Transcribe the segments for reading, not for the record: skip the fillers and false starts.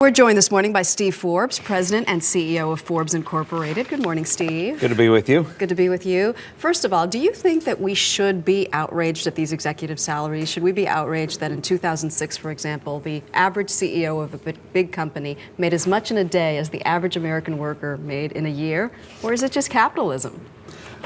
We're joined this morning by Steve Forbes, President and CEO of Forbes Incorporated. Good morning, Steve. Good to be with you. Good to be with you. First of all, do you think that we should be outraged at these executive salaries? Should we be outraged that in 2006, for example, the average CEO of a big company made as much in a day as the average American worker made in a year? Or is it just capitalism?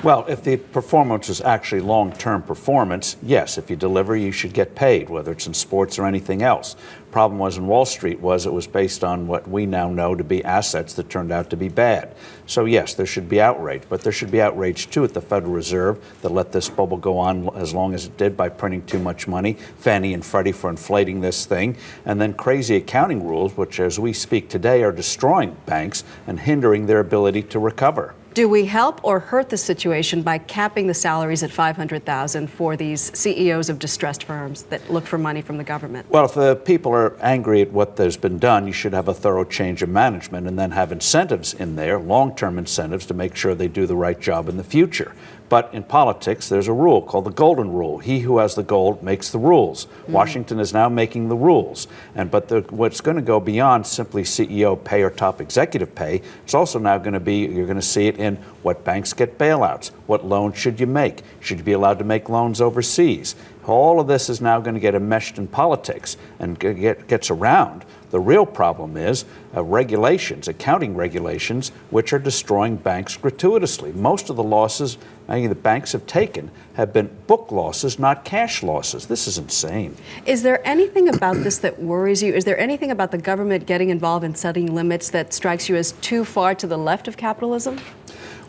Well, if the performance is actually long-term performance, yes, if you deliver, you should get paid, whether it's in sports or anything else. Problem was in Wall Street it was based on what we now know to be assets that turned out to be bad. So yes, there should be outrage, but there should be outrage too at the Federal Reserve that let this bubble go on as long as it did by printing too much money, Fannie and Freddie for inflating this thing, and then crazy accounting rules, which as we speak today are destroying banks and hindering their ability to recover. Do we help or hurt the situation by capping the salaries at $500,000 for these CEOs of distressed firms that look for money from the government? Well, if the people are angry at what has been done, you should have a thorough change of management and then have incentives in there, long-term incentives, to make sure they do the right job in the future. But in politics, there's a rule called the golden rule. He who has the gold makes the rules. Washington is now making the rules. But what's going to go beyond simply CEO pay or top executive pay, it's also now going to be, you're going to see it in what banks get bailouts, what loans should you make, should you be allowed to make loans overseas. All of this is now going to get enmeshed in politics and gets around. The real problem is regulations, accounting regulations, which are destroying banks gratuitously. Most of the losses the banks have taken have been book losses, not cash losses. This is insane. Is there anything about this that worries you? Is there anything about the government getting involved in setting limits that strikes you as too far to the left of capitalism?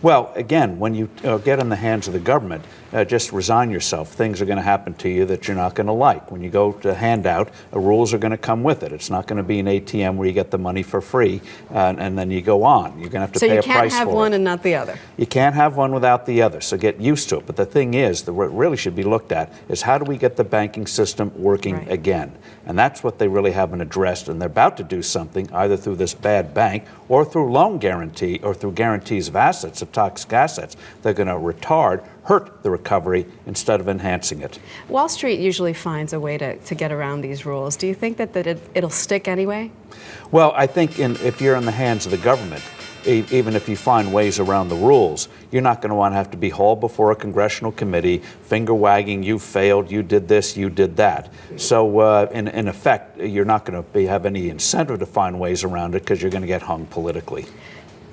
Well, again, when you get in the hands of the government, just resign yourself. Things are going to happen to you that you're not going to like. When you go to handout, rules are going to come with it. It's not going to be an ATM where you get the money for free and then you go on. You're going to have to pay a price for it. So you can't have one and not the other? You can't have one without the other, so get used to it. But the thing is, what really should be looked at is how do we get the banking system working again? And that's what they really haven't addressed, and they're about to do something either through this bad bank or through loan guarantee or through guarantees of assets, of toxic assets. They're going to hurt the recovery instead of enhancing it. Wall Street usually finds a way to get around these rules. Do you think that it'll stick anyway? Well, I think if you're in the hands of the government, even if you find ways around the rules, you're not going to want to have to be hauled before a congressional committee, finger wagging, you failed, you did this, you did that. So in effect, you're not going to have any incentive to find ways around it because you're going to get hung politically.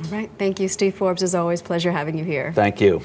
All right. Thank you, Steve Forbes. As always, pleasure having you here. Thank you.